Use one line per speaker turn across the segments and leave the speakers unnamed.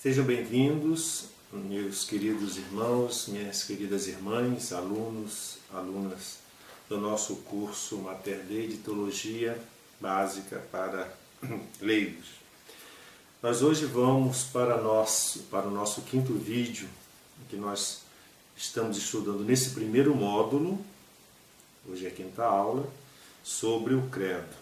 Sejam bem-vindos, meus queridos irmãos, minhas queridas irmãs, alunos, alunas do nosso curso Mater Dei de Teologia Básica para Leigos. Nós hoje vamos para o nosso quinto vídeo, que nós estamos estudando nesse primeiro módulo, hoje é a quinta aula, sobre o credo.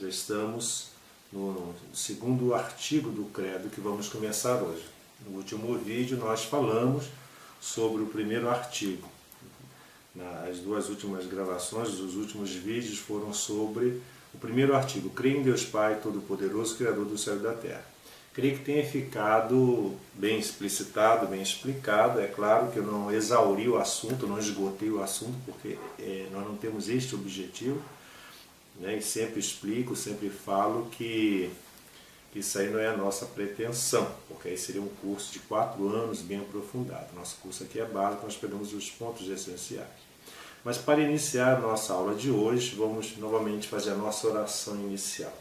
Já estamos no segundo artigo do credo que vamos começar hoje. No último vídeo nós falamos sobre o primeiro artigo. As duas últimas gravações, os últimos vídeos foram sobre o primeiro artigo. Creio em Deus Pai Todo-Poderoso, Criador do céu e da terra. Creio que tenha ficado bem explicitado, bem explicado. É claro que eu não exauri o assunto, não esgotei o assunto, porque nós não temos este objetivo. E sempre explico, sempre falo que isso aí não é a nossa pretensão, porque aí seria um curso de 4 anos bem aprofundado. Nosso curso aqui é básico, nós pegamos os pontos essenciais. Mas para iniciar a nossa aula de hoje, vamos novamente fazer a nossa oração inicial.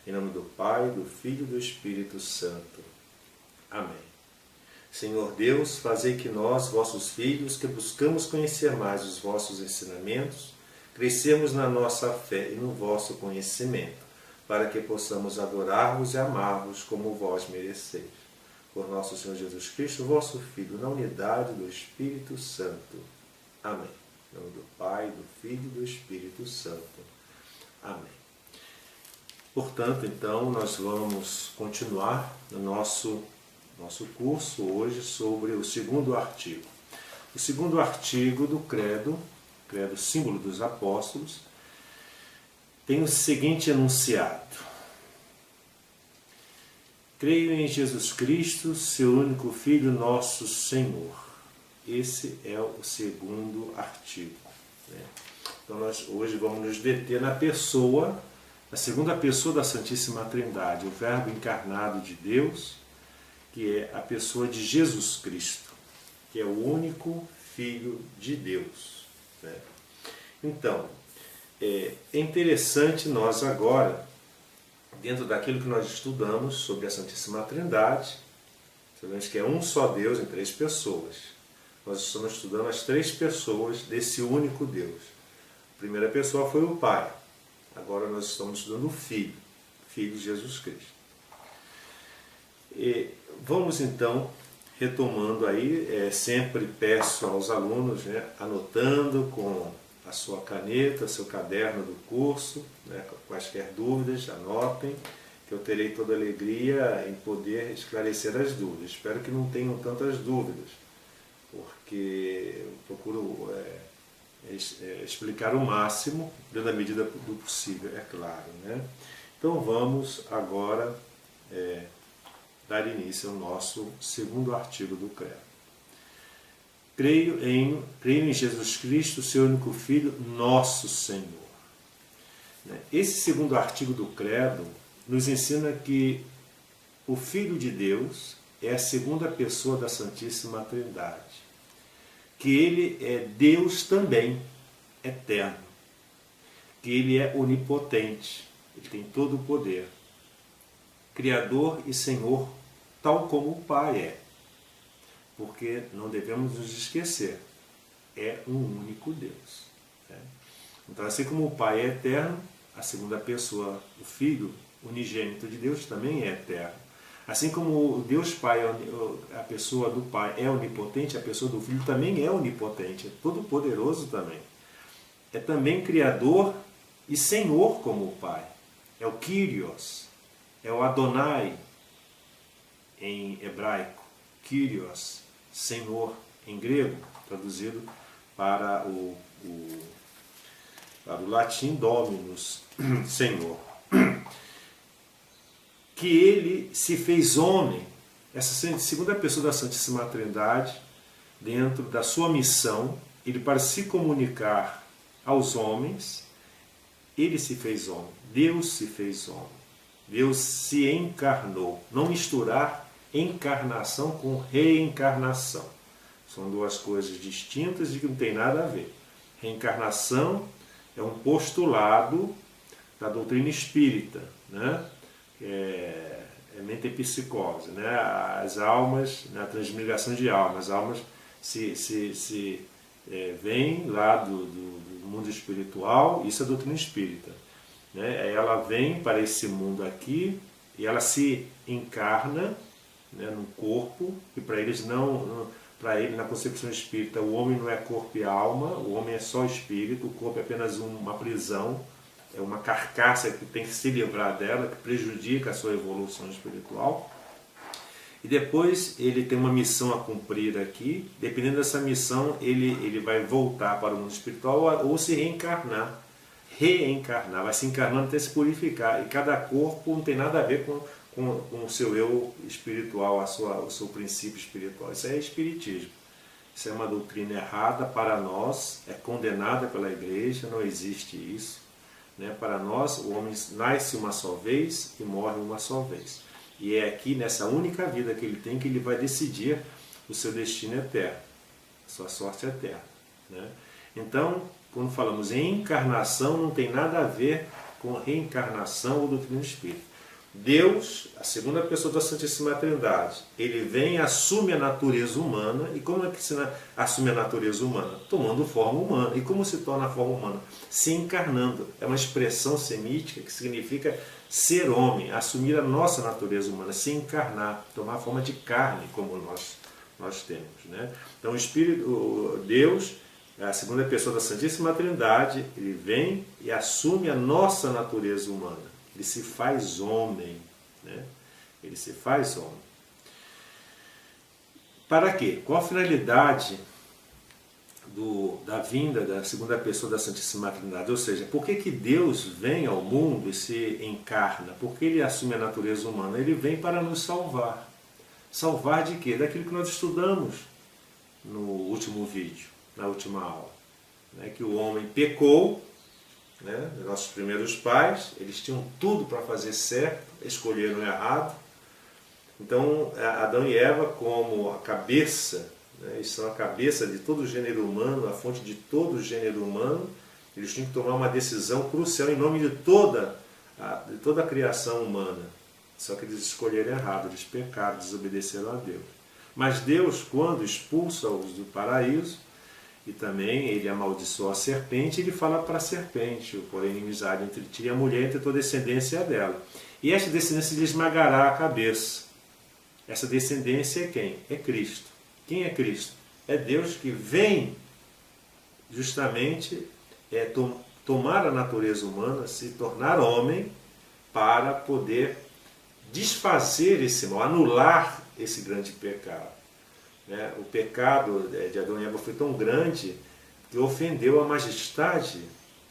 Em nome do Pai, do Filho e do Espírito Santo. Amém. Senhor Deus, fazei que nós, vossos filhos, que buscamos conhecer mais os vossos ensinamentos, crescemos na nossa fé e no vosso conhecimento, para que possamos adorar-vos e amar-vos como vós mereceis. Por nosso Senhor Jesus Cristo, vosso Filho, na unidade do Espírito Santo. Amém. Em nome do Pai, do Filho e do Espírito Santo. Amém. Portanto, então, nós vamos continuar no nosso curso hoje sobre o segundo artigo. O segundo artigo do credo símbolo dos apóstolos, tem o seguinte enunciado: creio em Jesus Cristo, seu único Filho, nosso Senhor. Esse é o segundo artigo. Então nós hoje vamos nos deter na segunda pessoa da Santíssima Trindade, o Verbo encarnado de Deus, que é a pessoa de Jesus Cristo, que é o único Filho de Deus. Então, é interessante nós agora, dentro daquilo que nós estudamos sobre a Santíssima Trindade, sabemos que é um só Deus em 3 pessoas. Nós estamos estudando as 3 pessoas desse único Deus. A primeira pessoa foi o Pai. Agora nós estamos estudando o Filho Jesus Cristo. E vamos então retomando aí, sempre peço aos alunos, anotando com a sua caneta, seu caderno do curso, quaisquer dúvidas, anotem, que eu terei toda a alegria em poder esclarecer as dúvidas. Espero que não tenham tantas dúvidas, porque eu procuro explicar o máximo, dentro da medida do possível, é claro. Então vamos agora dar início ao nosso segundo artigo do credo. Creio em Jesus Cristo, seu único Filho, nosso Senhor. Esse segundo artigo do credo nos ensina que o Filho de Deus é a segunda pessoa da Santíssima Trindade, que ele é Deus também, eterno, que ele é onipotente, ele tem todo o poder, Criador e Senhor, tal como o Pai é. Porque não devemos nos esquecer, é um único Deus. Então, assim como o Pai é eterno, a segunda pessoa, o Filho unigênito de Deus, também é eterno. Assim como o Deus Pai, a pessoa do Pai é onipotente, a pessoa do Filho também é onipotente, é todo-poderoso também. É também Criador e Senhor como o Pai. É o Kyrios, é o Adonai em hebraico, Kyrios, Senhor em grego, traduzido para o latim Dominus, Senhor. Que ele se fez homem, essa segunda pessoa da Santíssima Trindade, dentro da sua missão, ele para se comunicar aos homens, ele se fez homem, Deus se fez homem, Deus se encarnou. Não misturar encarnação com reencarnação. São duas coisas distintas e que não tem nada a ver. Reencarnação é um postulado da doutrina espírita, mentepsicose, né? As almas, na transmigração de almas, as almas vêm lá do mundo espiritual, isso é a doutrina espírita, né? Ela vem para esse mundo aqui e ela se encarna, né, num corpo, e para eles para ele, na concepção espírita, o homem não é corpo e alma, o homem é só espírito, o corpo é apenas uma prisão, é uma carcaça que tem que se livrar dela, que prejudica a sua evolução espiritual. E depois ele tem uma missão a cumprir aqui, dependendo dessa missão, ele vai voltar para o mundo espiritual ou se reencarnar, vai se encarnando até se purificar. E cada corpo não tem nada a ver com o seu eu espiritual, o seu princípio espiritual. Isso é espiritismo. Isso é uma doutrina errada para nós, é condenada pela igreja, não existe isso. Né? Para nós, o homem nasce uma só vez e morre uma só vez. E é aqui, nessa única vida que ele tem, que ele vai decidir o seu destino eterno, a sua sorte eterna. Né? Então, quando falamos em encarnação, não tem nada a ver com reencarnação ou doutrina espírita. Deus, a segunda pessoa da Santíssima Trindade, ele vem e assume a natureza humana. E como é que se assume a natureza humana? Tomando forma humana. E como se torna a forma humana? Se encarnando. É uma expressão semítica que significa ser homem, assumir a nossa natureza humana, se encarnar, tomar a forma de carne, como nós temos. Né? Então, Deus, a segunda pessoa da Santíssima Trindade, ele vem e assume a nossa natureza humana. Ele se faz homem, né? Ele se faz homem. Para quê? Qual a finalidade da vinda da segunda pessoa da Santíssima Trindade? Ou seja, por que Deus vem ao mundo e se encarna? Por que ele assume a natureza humana? Ele vem para nos salvar. Salvar de quê? Daquilo que nós estudamos no último vídeo, na última aula. Né? Que o homem pecou, né? Nossos primeiros pais, eles tinham tudo para fazer certo, escolheram errado. Então, Adão e Eva, como a cabeça, né? Eles são a cabeça de todo o gênero humano, a fonte de todo o gênero humano, eles tinham que tomar uma decisão crucial em nome de toda a criação humana. Só que eles escolheram errado, eles pecaram, desobedeceram a Deus. Mas Deus, quando expulsa-os do paraíso, e também ele amaldiçoa a serpente, ele fala para a serpente: porém inimizade entre ti e a mulher, entre a tua descendência dela. E esta descendência lhe esmagará a cabeça. Essa descendência é quem? É Cristo. Quem é Cristo? É Deus que vem justamente tomar a natureza humana, se tornar homem, para poder desfazer esse mal, anular esse grande pecado. O pecado de Adão e Eva foi tão grande que ofendeu a majestade,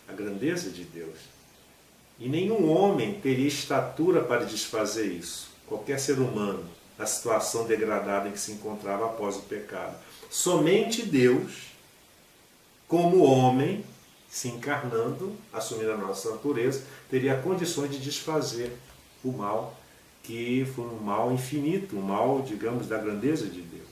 a grandeza de Deus. E nenhum homem teria estatura para desfazer isso. Qualquer ser humano, na situação degradada em que se encontrava após o pecado. Somente Deus, como homem, se encarnando, assumindo a nossa natureza, teria condições de desfazer o mal, que foi um mal infinito, um mal, digamos, da grandeza de Deus.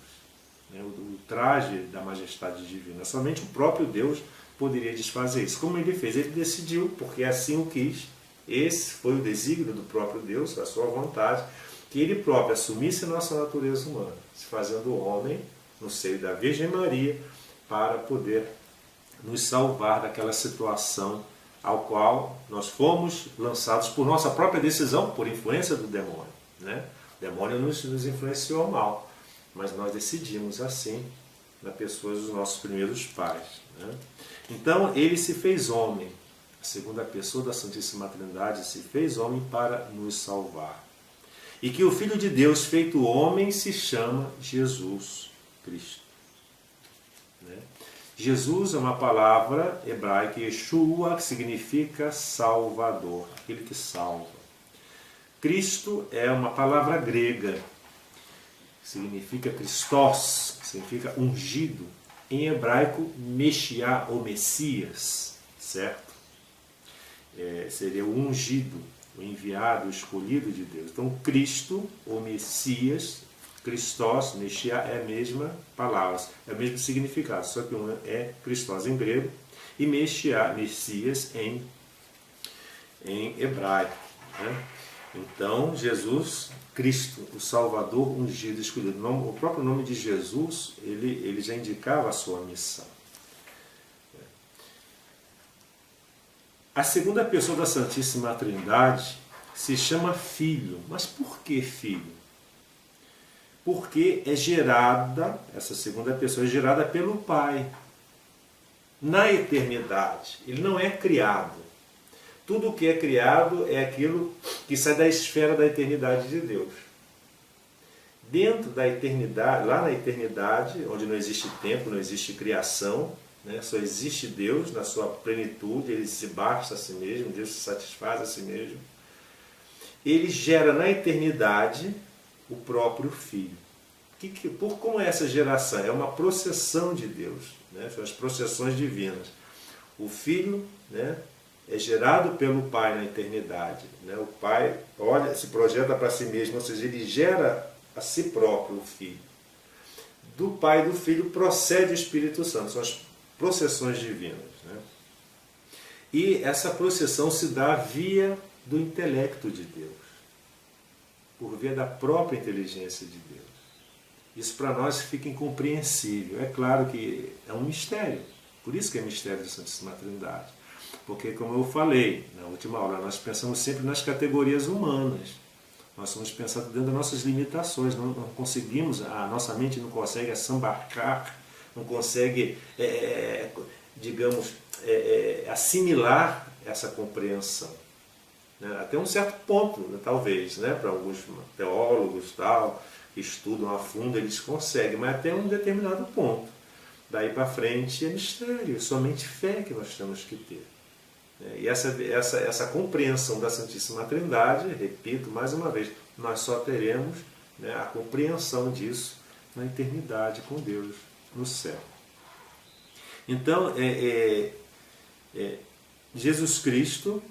O traje da majestade divina. Somente o próprio Deus poderia desfazer isso. Como ele fez? Ele decidiu, porque assim o quis. Esse foi o desígnio do próprio Deus, a sua vontade, que ele próprio assumisse a nossa natureza humana, se fazendo homem no seio da Virgem Maria, para poder nos salvar daquela situação ao qual nós fomos lançados por nossa própria decisão, por influência do demônio. Né? O demônio nos influenciou mal. Mas nós decidimos assim, na pessoa dos nossos primeiros pais. Né? Então, ele se fez homem. A segunda pessoa da Santíssima Trindade se fez homem para nos salvar. E que o Filho de Deus, feito homem, se chama Jesus Cristo. Né? Jesus é uma palavra hebraica, Yeshua, que significa Salvador, aquele que salva. Cristo é uma palavra grega, significa Christos, significa ungido. Em hebraico, Meshiá ou Messias, certo? Seria o ungido, o enviado, o escolhido de Deus. Então, Cristo ou Messias, Christos, Meshiá, é a mesma palavra, é o mesmo significado, só que um é Christos em grego e Meshiá, Messias em hebraico. Né? Então, Jesus, Cristo, o Salvador ungido, escolhido. O próprio nome de Jesus, ele já indicava a sua missão. A segunda pessoa da Santíssima Trindade se chama Filho. Mas por que Filho? Porque é gerada, essa segunda pessoa é gerada pelo Pai. Na eternidade. Ele não é criado. Tudo o que é criado é aquilo que sai da esfera da eternidade de Deus. Dentro da eternidade, lá na eternidade, onde não existe tempo, não existe criação, né? Só existe Deus na sua plenitude, ele se basta a si mesmo, Deus se satisfaz a si mesmo. Ele gera na eternidade o próprio Filho. Como é essa geração? É uma processão de Deus, né? São as processões divinas. O Filho, né, é gerado pelo Pai na eternidade. Né? O Pai se projeta para si mesmo, ou seja, ele gera a si próprio o Filho. Do Pai e do Filho procede o Espírito Santo, são as processões divinas. Né? E essa processão se dá via do intelecto de Deus, por via da própria inteligência de Deus. Isso para nós fica incompreensível. É claro que é um mistério, por isso que é mistério da Santíssima Trindade. Porque, como eu falei na última aula, nós pensamos sempre nas categorias humanas. Nós somos pensados dentro das nossas limitações. Não conseguimos, a nossa mente não consegue assambarcar, não consegue, digamos, assimilar essa compreensão. Né? Até um certo ponto, né, talvez, né, para alguns teólogos que estudam a fundo, eles conseguem, mas até um determinado ponto. Daí para frente é mistério, somente fé que nós temos que ter. E essa compreensão da Santíssima Trindade, repito mais uma vez, nós só teremos, né, a compreensão disso na eternidade com Deus no céu. Então, Jesus Cristo,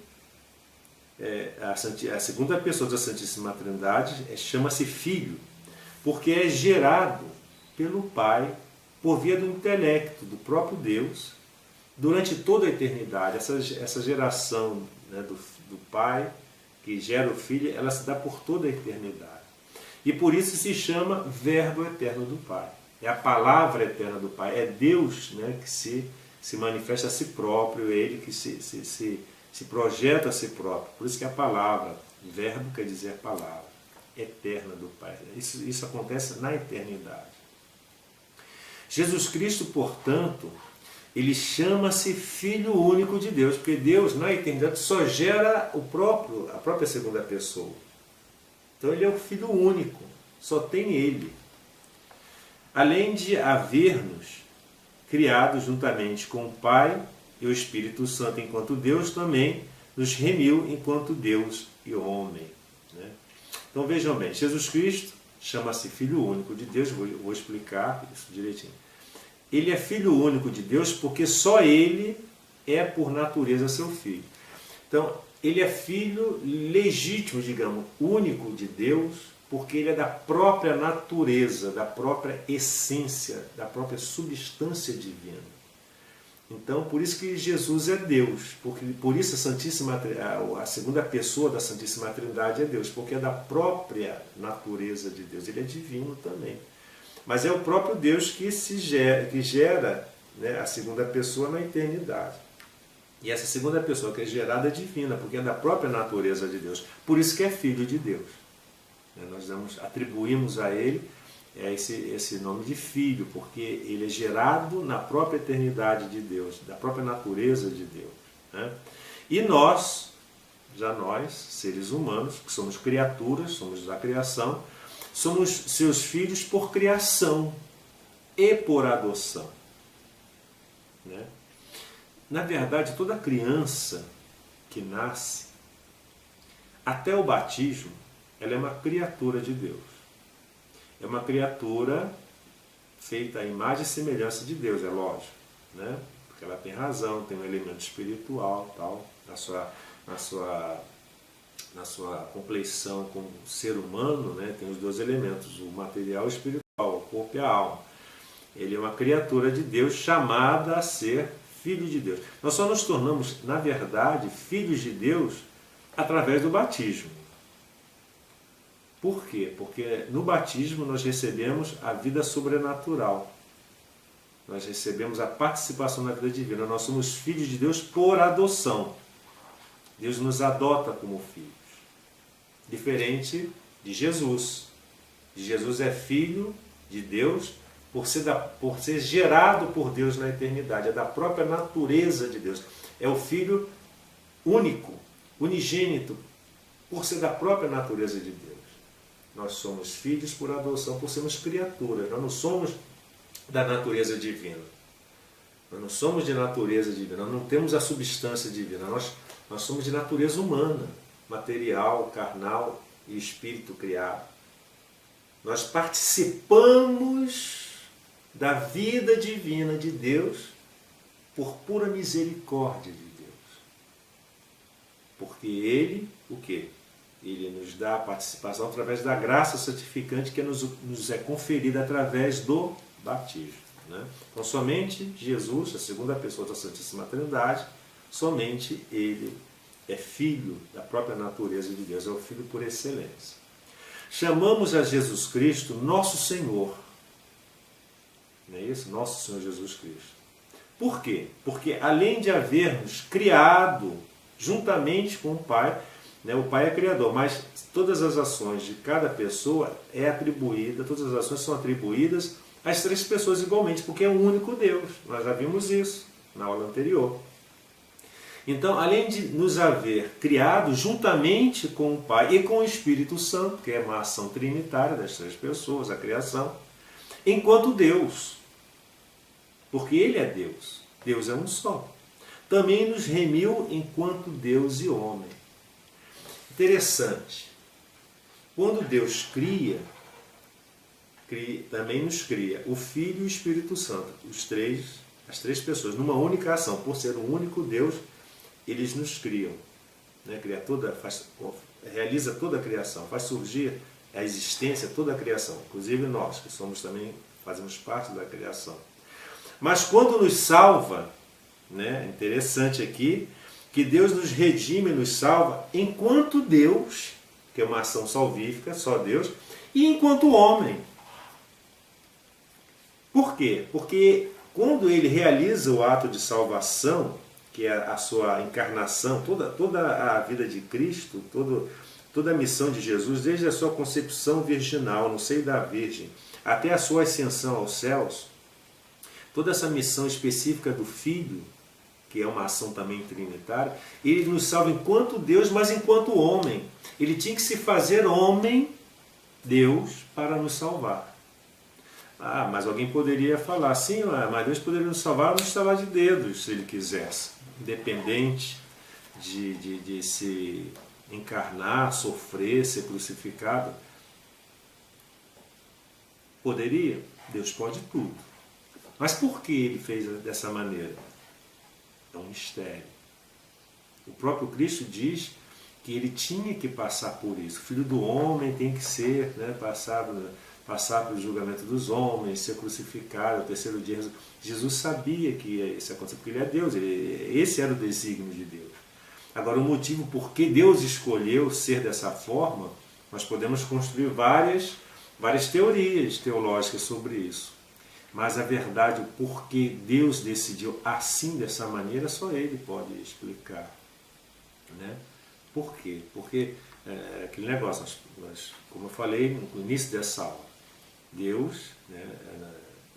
a segunda pessoa da Santíssima Trindade, chama-se Filho, porque é gerado pelo Pai por via do intelecto do próprio Deus, durante toda a eternidade. Essa geração, né, do Pai, que gera o Filho, ela se dá por toda a eternidade. E por isso se chama Verbo Eterno do Pai. É a palavra eterna do Pai. É Deus, né, que se manifesta a si próprio, é Ele que se projeta a si próprio. Por isso que a palavra, verbo quer dizer palavra, eterna do Pai. Isso acontece na eternidade. Jesus Cristo, portanto, ele chama-se Filho único de Deus, porque Deus, na eternidade, só gera a própria segunda pessoa. Então ele é o Filho único, só tem ele. Além de haver-nos criado juntamente com o Pai e o Espírito Santo enquanto Deus, também nos remiu enquanto Deus e homem. Né? Então vejam bem, Jesus Cristo chama-se Filho único de Deus, vou explicar isso direitinho. Ele é Filho único de Deus porque só Ele é por natureza seu Filho. Então, Ele é Filho legítimo, digamos, único de Deus, porque Ele é da própria natureza, da própria essência, da própria substância divina. Então, por isso que Jesus é Deus, por isso a segunda pessoa da Santíssima Trindade é Deus, porque é da própria natureza de Deus. Ele é divino também. Mas é o próprio Deus que gera, né, a segunda pessoa na eternidade. E essa segunda pessoa que é gerada é divina, porque é da própria natureza de Deus. Por isso que é Filho de Deus. Nós atribuímos a ele esse nome de Filho, porque ele é gerado na própria eternidade de Deus, da própria natureza de Deus. Né? E nós, seres humanos, que somos criaturas, somos da criação, somos seus filhos por criação e por adoção. Né? Na verdade, toda criança que nasce, até o batismo, ela é uma criatura de Deus. É uma criatura feita à imagem e semelhança de Deus, é lógico. Né? Porque ela tem razão, tem um elemento espiritual, tal, na sua compleição como ser humano, né, tem os dois elementos, o material e o espiritual, o corpo e a alma. Ele é uma criatura de Deus chamada a ser filho de Deus. Nós só nos tornamos, na verdade, filhos de Deus através do batismo. Por quê? Porque no batismo nós recebemos a vida sobrenatural. Nós recebemos a participação na vida divina. Nós somos filhos de Deus por adoção. Deus nos adota como filhos. Diferente de Jesus. Jesus é filho de Deus por ser gerado por Deus na eternidade. É da própria natureza de Deus. É o filho único, unigênito, por ser da própria natureza de Deus. Nós somos filhos por adoção, por sermos criaturas. Nós não somos da natureza divina. Nós não somos de natureza divina. Nós não temos a substância divina. Nós somos de natureza humana, material, carnal e espírito criado. Nós participamos da vida divina de Deus por pura misericórdia de Deus. Porque Ele, o quê? Ele nos dá a participação através da graça santificante que nos é conferida através do batismo. Né? Então, somente Jesus, a segunda pessoa da Santíssima Trindade, somente Ele é filho da própria natureza de Deus, é o Filho por excelência. Chamamos a Jesus Cristo nosso Senhor. Não é isso? Nosso Senhor Jesus Cristo. Por quê? Porque além de havermos criado juntamente com o Pai, o Pai é criador, mas todas as ações de cada pessoa todas as ações são atribuídas às três pessoas igualmente, porque é um único Deus. Nós já vimos isso na aula anterior. Então, além de nos haver criado juntamente com o Pai e com o Espírito Santo, que é uma ação trinitária das três pessoas, a criação, enquanto Deus, porque Ele é Deus, Deus é um só. Também nos remiu enquanto Deus e homem. Interessante. Quando Deus também nos cria o Filho e o Espírito Santo, as três pessoas, numa única ação, por ser um único Deus, eles nos criam. Né? Realiza toda a criação, faz surgir a existência, toda a criação, inclusive nós, que fazemos parte da criação. Mas quando nos salva, interessante aqui, que Deus nos redime e nos salva enquanto Deus, que é uma ação salvífica, só Deus, e enquanto homem. Por quê? Porque quando Ele realiza o ato de salvação, que é a sua encarnação, toda a vida de Cristo, toda a missão de Jesus, desde a sua concepção virginal no seio da Virgem, até a sua ascensão aos céus, toda essa missão específica do Filho, que é uma ação também trinitária, Ele nos salva enquanto Deus, mas enquanto homem. Ele tinha que se fazer homem, Deus, para nos salvar. Mas alguém poderia falar, sim, mas Deus poderia nos salvar de dedos, se Ele quisesse. Independente de se encarnar, sofrer, ser crucificado. Poderia? Deus pode tudo. Mas por que Ele fez dessa maneira? É um mistério. O próprio Cristo diz que Ele tinha que passar por isso. O Filho do Homem tem que ser, passar pelo julgamento dos homens, ser crucificado, ao terceiro dia. Jesus sabia que isso ia acontecer, porque Ele é Deus. Esse era o desígnio de Deus. Agora, o motivo por que Deus escolheu ser dessa forma, nós podemos construir várias teorias teológicas sobre isso. Mas a verdade, o porquê Deus decidiu assim, dessa maneira, só Ele pode explicar. Né? Por quê? Porque aquele negócio, como eu falei no início dessa aula, Deus,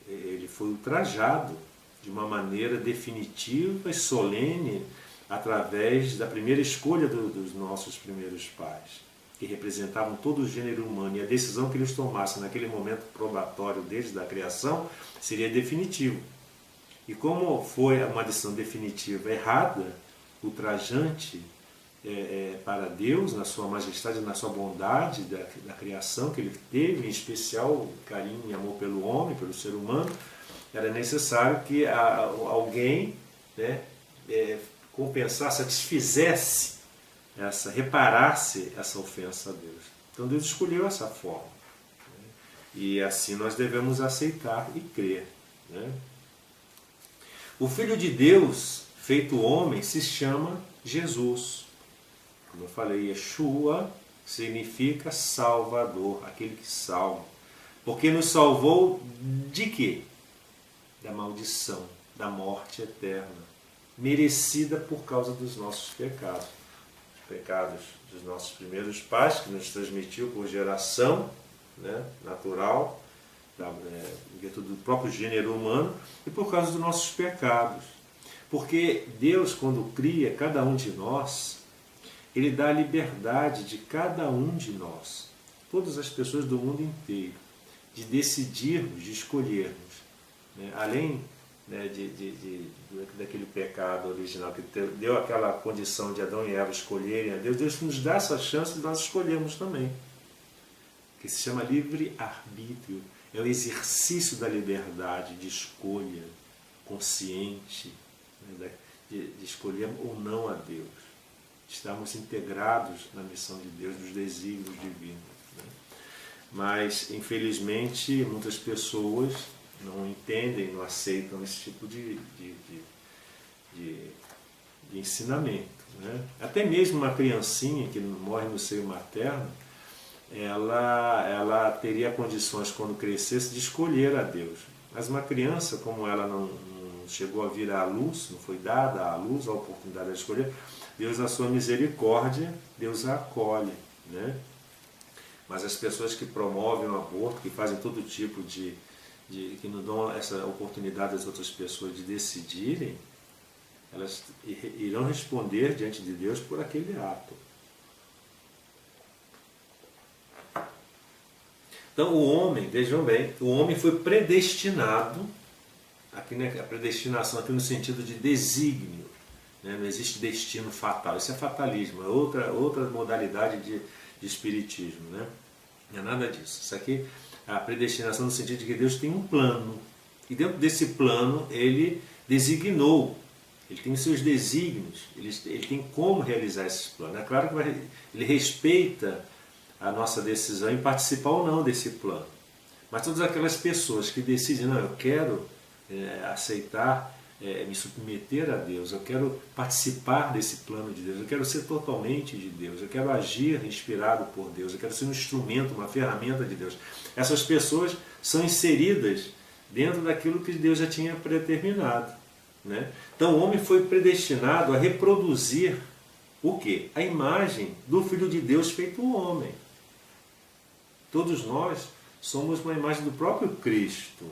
Ele foi ultrajado de uma maneira definitiva e solene através da primeira escolha dos nossos primeiros pais, que representavam todo o gênero humano, e a decisão que eles tomassem naquele momento probatório desde a criação seria definitiva. E como foi uma decisão definitiva errada, ultrajante para Deus, na sua majestade, na sua bondade da criação que Ele teve, em especial carinho e amor pelo homem, pelo ser humano, era necessário que alguém compensasse, satisfizesse, reparasse essa ofensa a Deus. Então Deus escolheu essa forma. E assim nós devemos aceitar e crer. O Filho de Deus, feito homem, se chama Jesus. Como eu falei, Yeshua significa Salvador, aquele que salva. Porque nos salvou de quê? Da maldição, da morte eterna, merecida por causa dos nossos pecados. Os pecados dos nossos primeiros pais, que nos transmitiu por geração, né, natural, em virtude do próprio gênero humano, e por causa dos nossos pecados. Porque Deus, quando cria cada um de nós, Ele dá a liberdade de cada um de nós, todas as pessoas do mundo inteiro, de decidirmos, de escolhermos. Né? Além, né, daquele pecado original que deu aquela condição de Adão e Eva escolherem a Deus, Deus nos dá essa chance de nós escolhermos também, que se chama livre-arbítrio. É o exercício da liberdade de escolha consciente, né, de escolher ou não a Deus. Estamos integrados na missão de Deus, nos desígnios divinos. Né? Mas, infelizmente, muitas pessoas não entendem, não aceitam esse tipo de ensinamento. Né? Até mesmo uma criancinha que morre no seio materno, ela teria condições, quando crescesse, de escolher a Deus. Mas uma criança, como ela não chegou a vir à luz, não foi dada à luz a oportunidade de escolher, Deus, na sua misericórdia, Deus a acolhe. Né? Mas as pessoas que promovem o aborto, que fazem todo tipo que não dão essa oportunidade às outras pessoas de decidirem, elas irão responder diante de Deus por aquele ato. Então o homem, vejam bem, o homem foi predestinado, aqui, né, a predestinação aqui no sentido de desígnio, né, não existe destino fatal, isso é fatalismo, é outra modalidade de espiritismo, né? Não é nada disso. Isso aqui é a predestinação no sentido de que Deus tem um plano, e dentro desse plano Ele designou, Ele tem os seus desígnios, ele tem como realizar esses planos. É claro que Ele respeita a nossa decisão em participar ou não desse plano. Mas todas aquelas pessoas que decidem, não, eu quero aceitar, me submeter a Deus, eu quero participar desse plano de Deus, eu quero ser totalmente de Deus, eu quero agir inspirado por Deus, eu quero ser um instrumento, uma ferramenta de Deus. Essas pessoas são inseridas dentro daquilo que Deus já tinha predeterminado. Né? Então o homem foi predestinado a reproduzir o quê? A imagem do Filho de Deus feito homem. Todos nós somos uma imagem do próprio Cristo,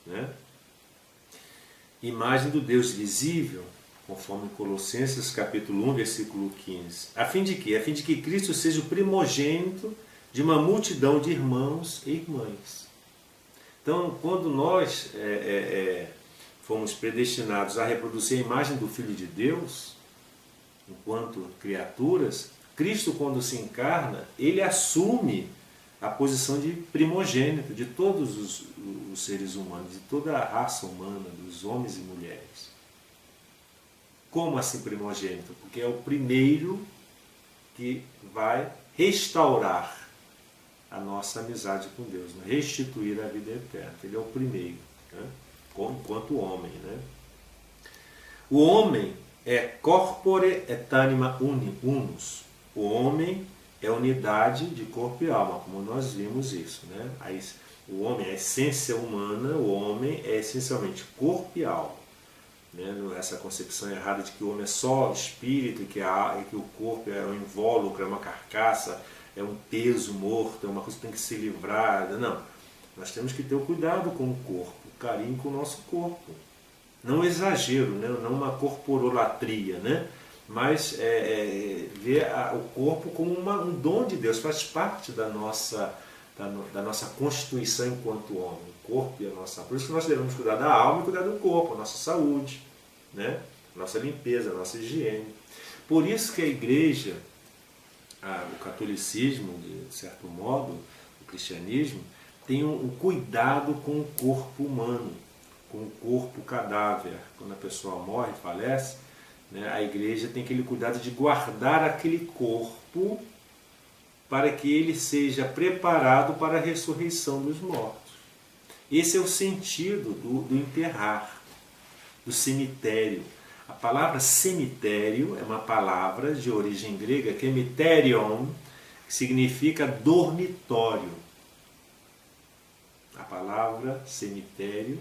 né? Imagem do Deus visível, conforme Colossenses capítulo 1, versículo 15. A fim de quê? A fim de que Cristo seja o primogênito de uma multidão de irmãos e irmãs. Então, quando nós fomos predestinados a reproduzir a imagem do Filho de Deus, enquanto criaturas, Cristo, quando se encarna, Ele assume a posição de primogênito de todos os seres humanos, de toda a raça humana, dos homens e mulheres. Como assim primogênito? Porque é o primeiro que vai restaurar a nossa amizade com Deus, né? Restituir a vida eterna. Ele é o primeiro, né? Enquanto homem. Né? O homem é corpore et anima unus. O homem é unidade de corpo e alma, como nós vimos isso. Né? O homem, a essência humana, o homem é essencialmente corpo e alma. Né? Essa concepção errada de que o homem é só espírito e que o corpo é um invólucro, é uma carcaça, é um peso morto, é uma coisa que tem que ser livrada. Não, nós temos que ter o cuidado com o corpo, o carinho com o nosso corpo. Não exagero, né? Não uma corporolatria, né? Mas ver o corpo como um dom de Deus, faz parte da nossa constituição enquanto homem, o corpo e a nossa. Por isso que nós devemos cuidar da alma e cuidar do corpo, a nossa saúde, né? A nossa limpeza, a nossa higiene. Por isso que a igreja, o catolicismo, de certo modo, o cristianismo, tem um cuidado com o corpo humano, com o corpo cadáver. Quando a pessoa morre, falece, né, a igreja tem aquele cuidado de guardar aquele corpo para que ele seja preparado para a ressurreição dos mortos. Esse é o sentido do enterrar, do cemitério. A palavra cemitério é uma palavra de origem grega, que é meterion, que significa dormitório. A palavra cemitério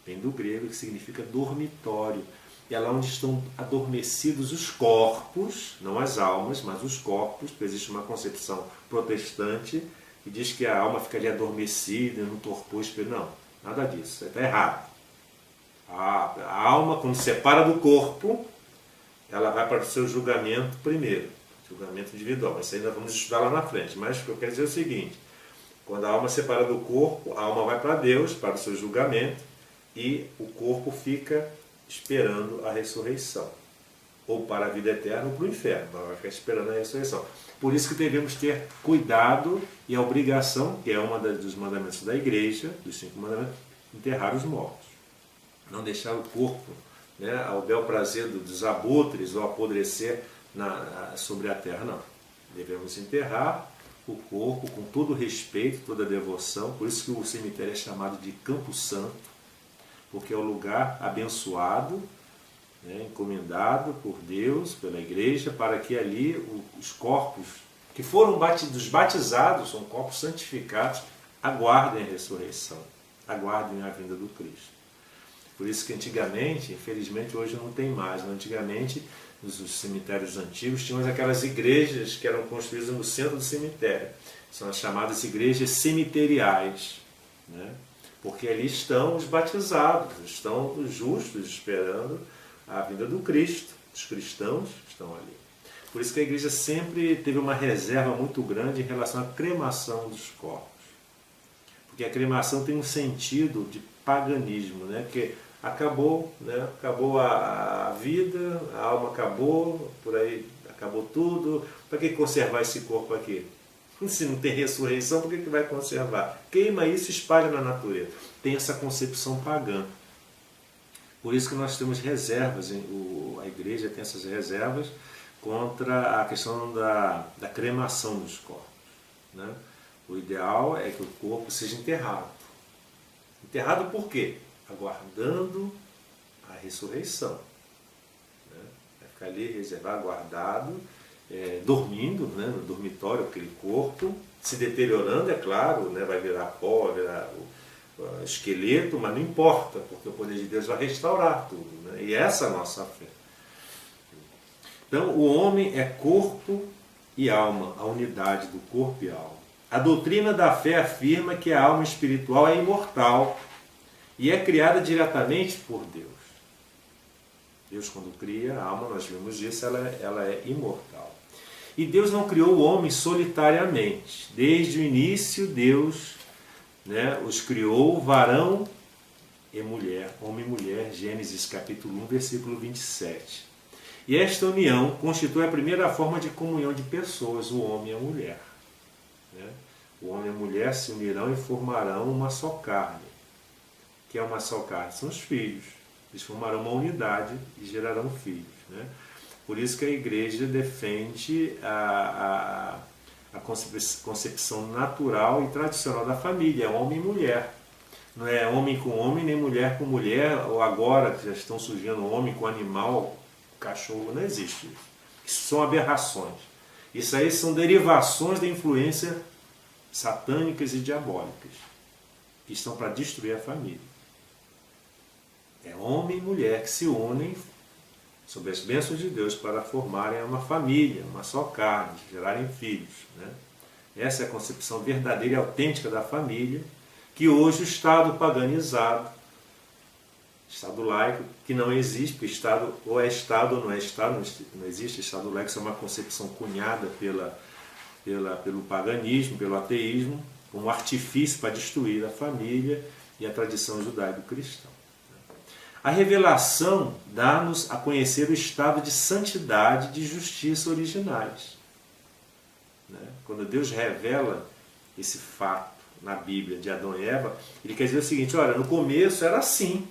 vem do grego, que significa dormitório. É lá onde estão adormecidos os corpos, não as almas, mas os corpos, porque existe uma concepção protestante que diz que a alma fica ali adormecida, no torpor espiritual. Não, nada disso, está errado. A alma, quando se separa do corpo, ela vai para o seu julgamento primeiro, julgamento individual. Isso ainda vamos estudar lá na frente. Mas o que eu quero dizer é o seguinte: quando a alma se separa do corpo, a alma vai para Deus, para o seu julgamento, e o corpo fica esperando a ressurreição. Ou para a vida eterna ou para o inferno. Vai ficar esperando a ressurreição. Por isso que devemos ter cuidado e a obrigação, que é um dos mandamentos da igreja, dos 5 mandamentos, enterrar os mortos. Não deixar o corpo, né, ao bel prazer dos abutres ou apodrecer sobre a terra, não. Devemos enterrar o corpo com todo respeito, toda devoção. Por isso que o cemitério é chamado de Campo Santo, porque é o lugar abençoado, né, encomendado por Deus, pela igreja, para que ali os corpos que foram dos batizados, são corpos santificados, aguardem a ressurreição, aguardem a vinda do Cristo. Por isso que antigamente, infelizmente hoje não tem mais, mas antigamente nos cemitérios antigos tinham aquelas igrejas que eram construídas no centro do cemitério. São as chamadas igrejas cemiteriais, né? Porque ali estão os batizados, estão os justos esperando a vinda do Cristo. Os cristãos estão ali. Por isso que a igreja sempre teve uma reserva muito grande em relação à cremação dos corpos. Porque a cremação tem um sentido de paganismo, né? Porque acabou, né? Acabou a vida, a alma acabou, por aí acabou tudo. Para que conservar esse corpo aqui? Se não tem ressurreição, por que vai conservar? Queima isso e espalha na natureza. Tem essa concepção pagã. Por isso que nós temos reservas, a igreja tem essas reservas contra a questão da cremação dos corpos, né? O ideal é que o corpo seja enterrado. Enterrado por quê? Aguardando a ressurreição, né? Vai ficar ali reservado, guardado, dormindo, né, no dormitório, aquele corpo, se deteriorando, é claro, né, vai virar pó, vai virar o esqueleto, mas não importa, porque o poder de Deus vai restaurar tudo, né? E essa é a nossa fé. Então, o homem é corpo e alma, a unidade do corpo e alma. A doutrina da fé afirma que a alma espiritual é imortal e é criada diretamente por Deus. Deus, quando cria a alma, nós vimos isso, ela é imortal. E Deus não criou o homem solitariamente. Desde o início, Deus, né, os criou varão e mulher, homem e mulher, Gênesis capítulo 1, versículo 27. E esta união constitui a primeira forma de comunhão de pessoas, o homem e a mulher, né? O homem e a mulher se unirão e formarão uma só carne. O que é uma só carne? São os filhos. Eles formarão uma unidade e gerarão filhos, né? Por isso que a igreja defende a concepção natural e tradicional da família, homem e mulher. Não é homem com homem, nem mulher com mulher, ou agora que já estão surgindo homem com animal, cachorro, não existe isso. Isso são aberrações. Isso aí são derivações da influência satânicas e diabólicas, que estão para destruir a família. É homem e mulher que se unem sob as bênçãos de Deus para formarem uma família, uma só carne, gerarem filhos, né? Essa é a concepção verdadeira e autêntica da família, que hoje o Estado paganizado, Estado laico, que não existe, porque Estado ou é Estado ou não é Estado, não existe Estado laico, isso é uma concepção cunhada pelo paganismo, pelo ateísmo, um artifício para destruir a família e a tradição judaico-cristã. A revelação dá-nos a conhecer o estado de santidade e de justiça originais, né? Quando Deus revela esse fato na Bíblia de Adão e Eva, ele quer dizer o seguinte: olha, no começo era assim,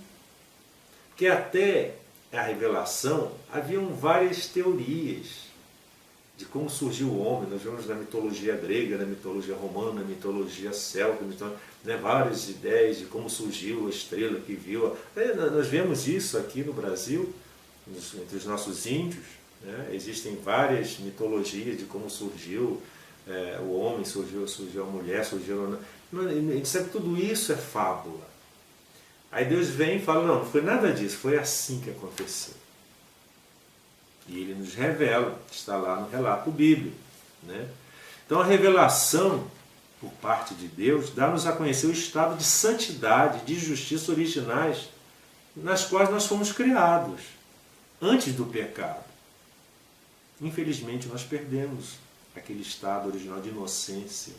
que até a revelação haviam várias teorias de como surgiu o homem. Nós vemos na mitologia grega, na mitologia romana, na mitologia celta, né, várias ideias de como surgiu a estrela que viu. Nós vemos isso aqui no Brasil, entre os nossos índios, né? Existem várias mitologias de como surgiu o homem, surgiu a mulher, a gente sabe que tudo isso é fábula. Aí Deus vem e fala, não foi nada disso, foi assim que aconteceu. E Ele nos revela, está lá no relato bíblico. Né? Então a revelação por parte de Deus dá-nos a conhecer o estado de santidade, de justiça originais nas quais nós fomos criados, antes do pecado. Infelizmente nós perdemos aquele estado original de inocência,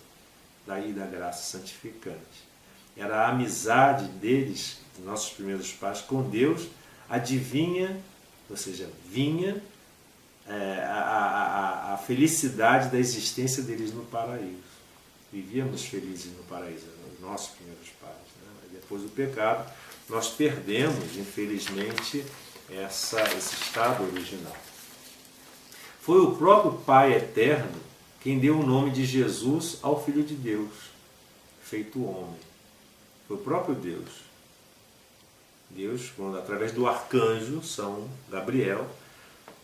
daí da graça santificante. Era a amizade deles, dos nossos primeiros pais, com Deus, adivinha, ou seja, vinha a felicidade da existência deles no paraíso. Vivíamos felizes no paraíso, os nossos primeiros pais. Né? Depois do pecado, nós perdemos, infelizmente, esse estado original. Foi o próprio Pai Eterno quem deu o nome de Jesus ao Filho de Deus, feito homem. Foi o próprio Deus. Deus, quando, através do arcanjo São Gabriel,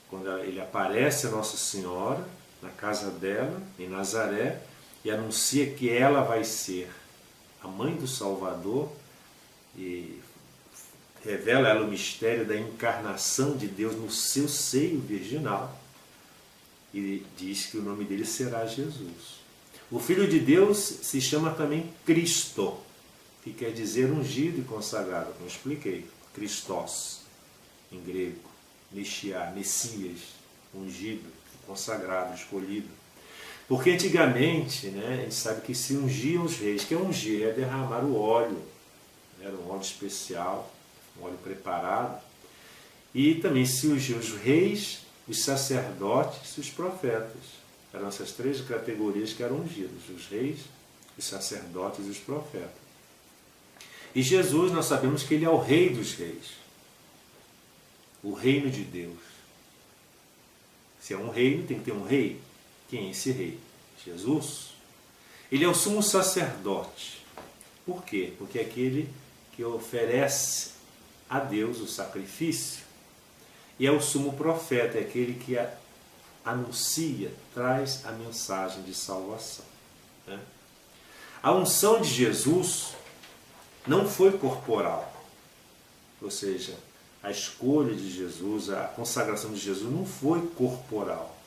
quando ele aparece a Nossa Senhora, na casa dela, em Nazaré, e anuncia que ela vai ser a mãe do Salvador, e revela ela o mistério da encarnação de Deus no seu seio virginal, e diz que o nome dele será Jesus. O Filho de Deus se chama também Cristo, que quer dizer ungido e consagrado, como expliquei, Christos, em grego, Messias, ungido, consagrado, escolhido. Porque antigamente, né, a gente sabe que se ungiam os reis, que é ungir, é derramar o óleo, era um óleo especial, um óleo preparado, e também se ungiam os reis, os sacerdotes e os profetas. Eram essas três categorias que eram ungidos, os reis, os sacerdotes e os profetas. E Jesus, nós sabemos que ele é o Rei dos Reis, o reino de Deus. Se é um reino, tem que ter um rei. Quem é esse rei? Jesus. Ele é o sumo sacerdote. Por quê? Porque é aquele que oferece a Deus o sacrifício. E é o sumo profeta, é aquele que anuncia, traz a mensagem de salvação. Né? A unção de Jesus não foi corporal. Ou seja, a escolha de Jesus, a consagração de Jesus não foi corporal,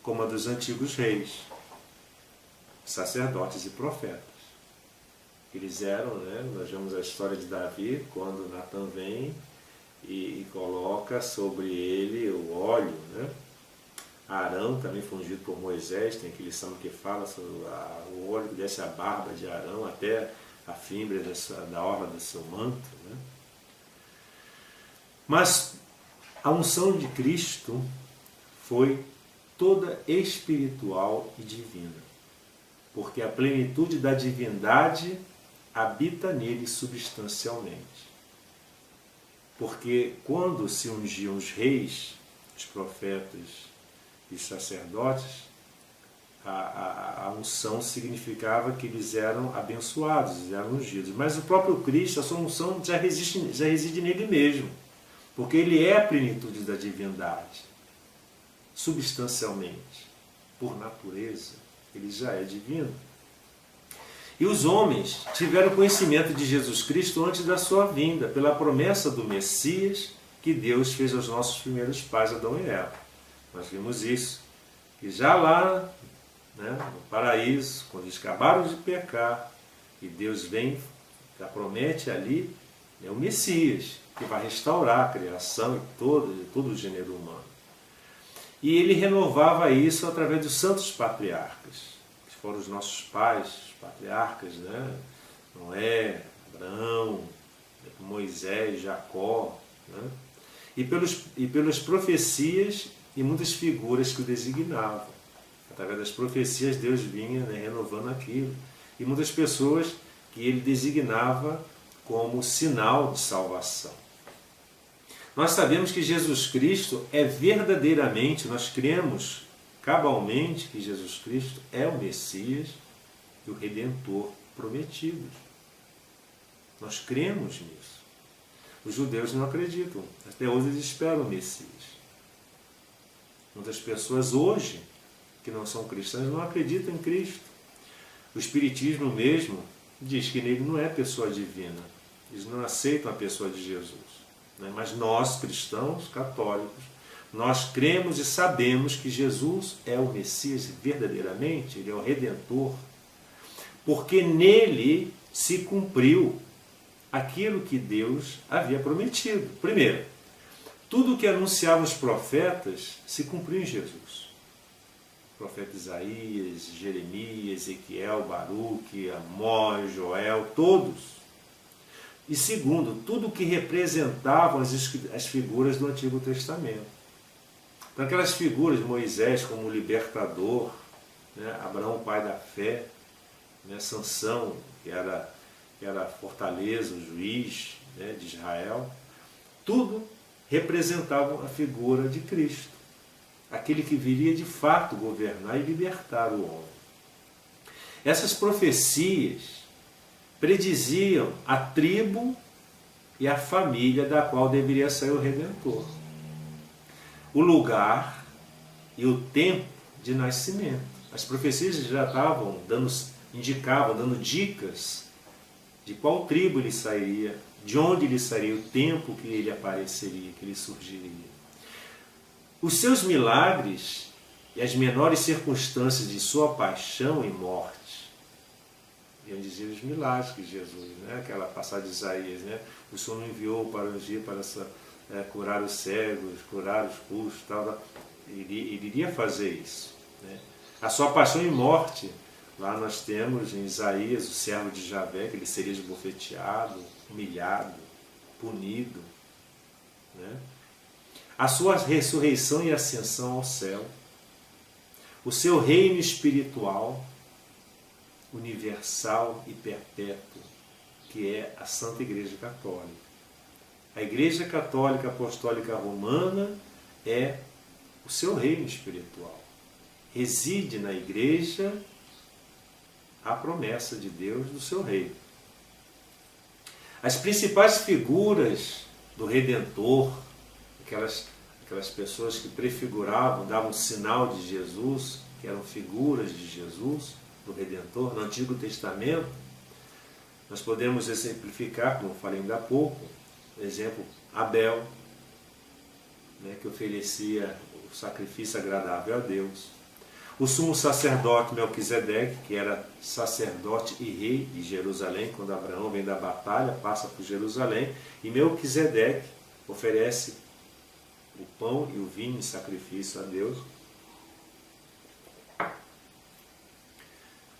como a dos antigos reis, sacerdotes e profetas. Eles eram, né, nós vemos a história de Davi, quando Natan vem e coloca sobre ele o óleo. Né? Arão também foi ungido por Moisés, tem aquele salmo que fala sobre o óleo que desce a barba de Arão até a fímbria da orla do seu manto. Né? Mas a unção de Cristo foi toda espiritual e divina, porque a plenitude da divindade habita nele substancialmente. Porque quando se ungiam os reis, os profetas e os sacerdotes, a unção significava que eles eram abençoados, eles eram ungidos. Mas o próprio Cristo, a sua unção já reside nele mesmo, porque ele é a plenitude da divindade. Substancialmente, por natureza, ele já é divino. E os homens tiveram conhecimento de Jesus Cristo antes da sua vinda, pela promessa do Messias que Deus fez aos nossos primeiros pais, Adão e Eva. Nós vimos isso, que já lá, né, no paraíso, quando eles acabaram de pecar, e Deus vem, já promete ali, o Messias, que vai restaurar a criação e todo o gênero humano. E ele renovava isso através dos santos patriarcas, que foram os nossos pais, os patriarcas, né? Noé, Abraão, Moisés, Jacó, né? E pelas profecias e muitas figuras que o designavam. Através das profecias Deus vinha, né, renovando aquilo. E muitas pessoas que ele designava como sinal de salvação. Nós sabemos que Jesus Cristo é verdadeiramente, nós cremos cabalmente que Jesus Cristo é o Messias e o Redentor prometido. Nós cremos nisso. Os judeus não acreditam, até hoje eles esperam o Messias. Muitas pessoas hoje que não são cristãos não acreditam em Cristo. O Espiritismo mesmo diz que nele não é pessoa divina. Eles não aceitam a pessoa de Jesus. Né? Mas nós, cristãos, católicos, nós cremos e sabemos que Jesus é o Messias verdadeiramente, ele é o Redentor, porque nele se cumpriu aquilo que Deus havia prometido. Primeiro, tudo o que anunciavam os profetas se cumpriu em Jesus. O profeta Isaías, Jeremias, Ezequiel, Baruque, Amós, Joel, todos. E segundo, tudo o que representavam as figuras do Antigo Testamento. Então, aquelas figuras de Moisés como libertador, né? Abraão, pai da fé, né? Sansão, que era a fortaleza, o juiz, né? De Israel, tudo representava a figura de Cristo, aquele que viria de fato governar e libertar o homem. Essas profecias prediziam a tribo e a família da qual deveria sair o Redentor, o lugar e o tempo de nascimento. As profecias já estavam dando dicas de qual tribo ele sairia, de onde ele sairia, o tempo que ele apareceria, que ele surgiria. Os seus milagres e as menores circunstâncias de sua paixão e morte, iam dizer os milagres que Jesus, né? Aquela passagem de Isaías, né? O Senhor me enviou para ungir, para curar os cegos, curar os coxos, tal. Ele iria fazer isso, né? A sua paixão e morte, lá nós temos em Isaías o servo de Javé, que ele seria esbofeteado, humilhado, punido, né? A sua ressurreição e ascensão ao céu, o seu reino espiritual, universal e perpétuo, que é a Santa Igreja Católica. A Igreja Católica Apostólica Romana é o seu reino espiritual. Reside na Igreja a promessa de Deus do seu reino. As principais figuras do Redentor, aquelas pessoas que prefiguravam, davam sinal de Jesus, que eram figuras de Jesus, do Redentor, no Antigo Testamento, nós podemos exemplificar, como eu falei ainda há pouco, por exemplo, Abel, né, que oferecia o sacrifício agradável a Deus. O sumo sacerdote Melquisedeque, que era sacerdote e rei de Jerusalém, quando Abraão vem da batalha, passa por Jerusalém, e Melquisedeque oferece o pão e o vinho em sacrifício a Deus.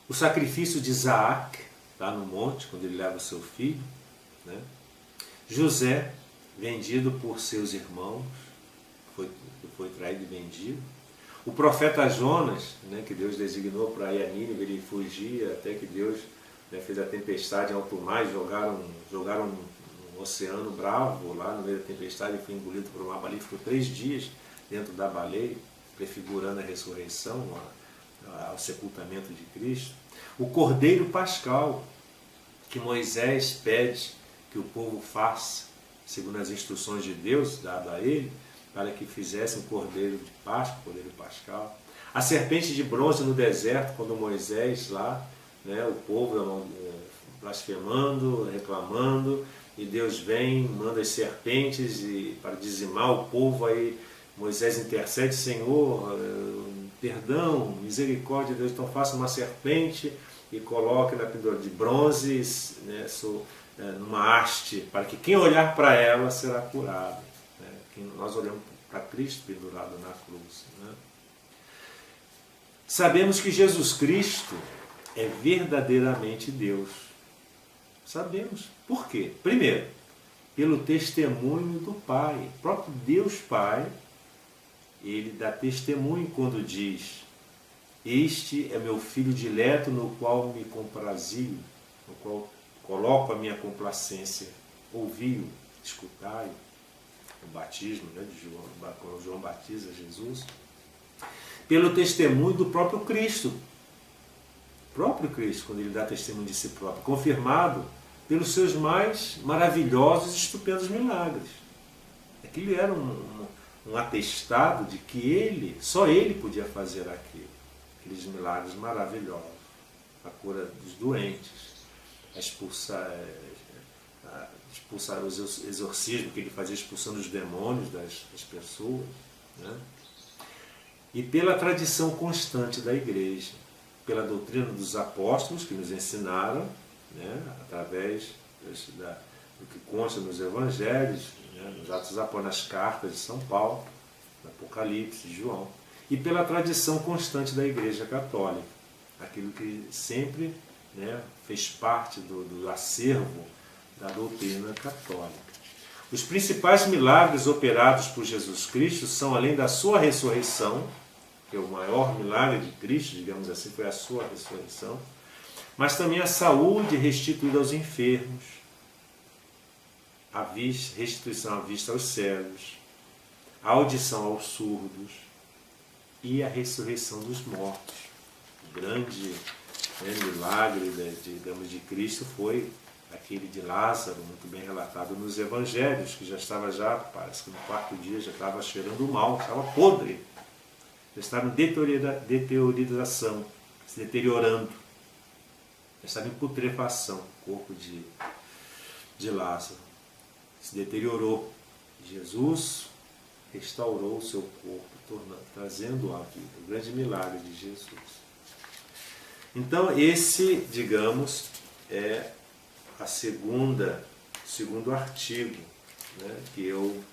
O sacrifício de Isaac, lá no monte, quando ele leva o seu filho, né? José, vendido por seus irmãos, foi traído e vendido. O profeta Jonas, né, que Deus designou para ir a Nínive, ele fugia até que Deus, né, fez a tempestade em alto mar, jogaram no oceano bravo, lá no meio da tempestade, ele foi engolido por uma baleia, ficou 3 dias dentro da baleia, prefigurando a ressurreição, ao sepultamento de Cristo. O Cordeiro Pascal, que Moisés pede que o povo faça, segundo as instruções de Deus dado a ele, para que fizesse um cordeiro de Páscoa, Cordeiro Pascal. A serpente de bronze no deserto, quando Moisés lá, né, o povo blasfemando, reclamando, e Deus vem, manda as serpentes para dizimar o povo, aí Moisés intercede, Senhor, perdão, misericórdia, Deus, então faça uma serpente e coloque na pendura de bronze, né, numa haste, para que quem olhar para ela será curado. Né? Nós olhamos para Cristo pendurado na cruz. Né? Sabemos que Jesus Cristo é verdadeiramente Deus. Sabemos. Por quê? Primeiro, pelo testemunho do Pai. O próprio Deus Pai, ele dá testemunho quando diz: este é meu filho dileto, no qual me comprazio, no qual coloco a minha complacência. Ouvi-o, escutai-o. O batismo, né, de João, quando João batiza Jesus. Pelo testemunho do próprio Cristo. O próprio Cristo, quando ele dá testemunho de si próprio, confirmado pelos seus mais maravilhosos e estupendos milagres. Aquilo era um atestado de que só ele podia fazer aquilo. aqueles milagres maravilhosos, a cura dos doentes, expulsar os exorcismos que ele fazia, expulsando os demônios das pessoas, né? E pela tradição constante da Igreja, pela doutrina dos apóstolos que nos ensinaram, né? Através do que consta nos Evangelhos, né? Nos Atos dos Apóstolos, nas cartas de São Paulo, no Apocalipse, de João, e pela tradição constante da Igreja Católica, aquilo que sempre, né, fez parte do acervo da doutrina católica. Os principais milagres operados por Jesus Cristo são, além da sua ressurreição, que é o maior milagre de Cristo, digamos assim, foi a sua ressurreição, mas também a saúde restituída aos enfermos, a restituição à vista aos cegos, a audição aos surdos e a ressurreição dos mortos. O grande, né, milagre de Cristo foi aquele de Lázaro, muito bem relatado nos Evangelhos, que já estava parece que no quarto dia já estava cheirando mal, estava podre, já estava em deteriorização, se deteriorando, já estava em putrefação, o corpo de Lázaro se deteriorou. Jesus restaurou o seu corpo, trazendo-o à vida, o grande milagre de Jesus. Então esse, digamos, é a segundo artigo, né, que eu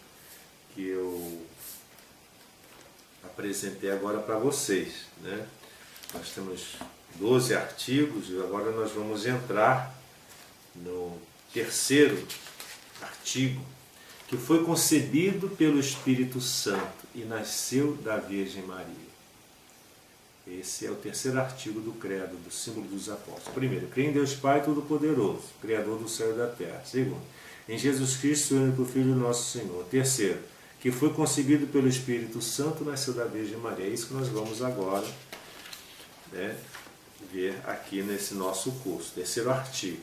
apresentei agora para vocês, né? Nós temos 12 artigos e agora nós vamos entrar no terceiro artigo, que foi concebido pelo Espírito Santo e nasceu da Virgem Maria. Esse é o terceiro artigo do credo, do símbolo dos apóstolos. Primeiro, creio em Deus Pai Todo-Poderoso, Criador do céu e da terra. Segundo, em Jesus Cristo, o único Filho do nosso Senhor. Terceiro, que foi concebido pelo Espírito Santo, nasceu da Virgem Maria. É isso que nós vamos agora, né, ver aqui nesse nosso curso. Terceiro artigo,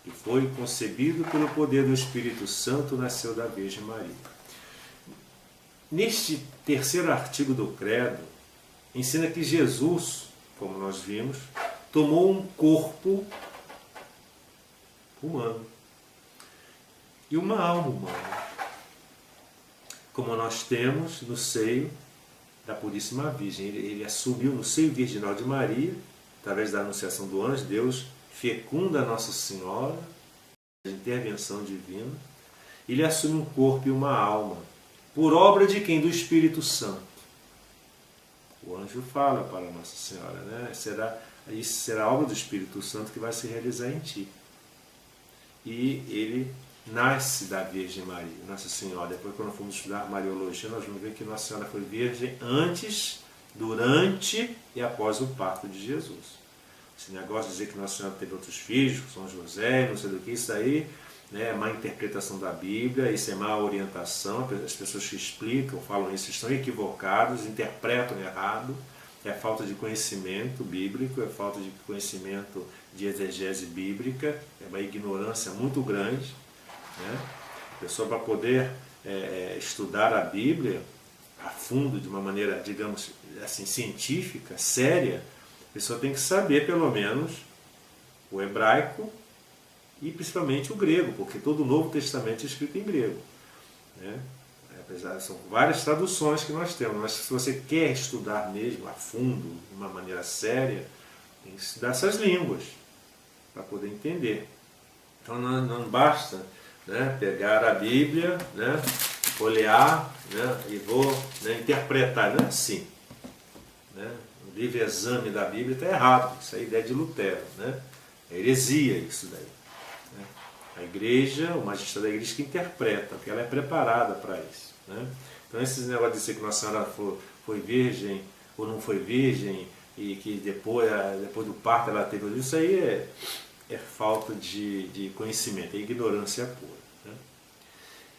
que foi concebido pelo poder do Espírito Santo, nasceu da Virgem Maria. Neste terceiro artigo do credo, ensina que Jesus, como nós vimos, tomou um corpo humano e uma alma humana, como nós temos no seio da Puríssima Virgem. Ele assumiu no seio virginal de Maria, através da anunciação do anjo, Deus fecunda a Nossa Senhora, a intervenção divina. Ele assume um corpo e uma alma, por obra de quem? Do Espírito Santo. O anjo fala para Nossa Senhora, né? Isso será a obra do Espírito Santo que vai se realizar em ti. E ele nasce da Virgem Maria, Nossa Senhora. Depois, quando formos estudar Mariologia, nós vamos ver que Nossa Senhora foi virgem antes, durante e após o parto de Jesus. Esse negócio de dizer que Nossa Senhora teve outros filhos, São José, não sei do que, isso aí, né, é má interpretação da Bíblia, isso é má orientação. As pessoas que explicam, falam isso, estão equivocados, interpretam errado. É falta de conhecimento bíblico, é falta de conhecimento de exegese bíblica, é uma ignorância muito grande, né? A pessoa, para poder estudar a Bíblia a fundo, de uma maneira, digamos assim, científica, séria, a pessoa tem que saber pelo menos o hebraico e principalmente o grego, porque todo o Novo Testamento é escrito em grego, né? Apesar, são várias traduções que nós temos, mas se você quer estudar mesmo a fundo, de uma maneira séria, tem que estudar essas línguas para poder entender. Então não basta, né, pegar a Bíblia, né, olhar, né, e vou, né, interpretar. Não é assim, né? O livre-exame da Bíblia está errado, isso é a ideia de Lutero, né? É heresia isso daí. Né? A igreja, o magistrado da igreja que interpreta, porque ela é preparada para isso. Né? Então esses negócios de dizer que Nossa Senhora foi virgem ou não foi virgem e que depois do parto ela teve, isso aí é falta de conhecimento, é ignorância pura. Né?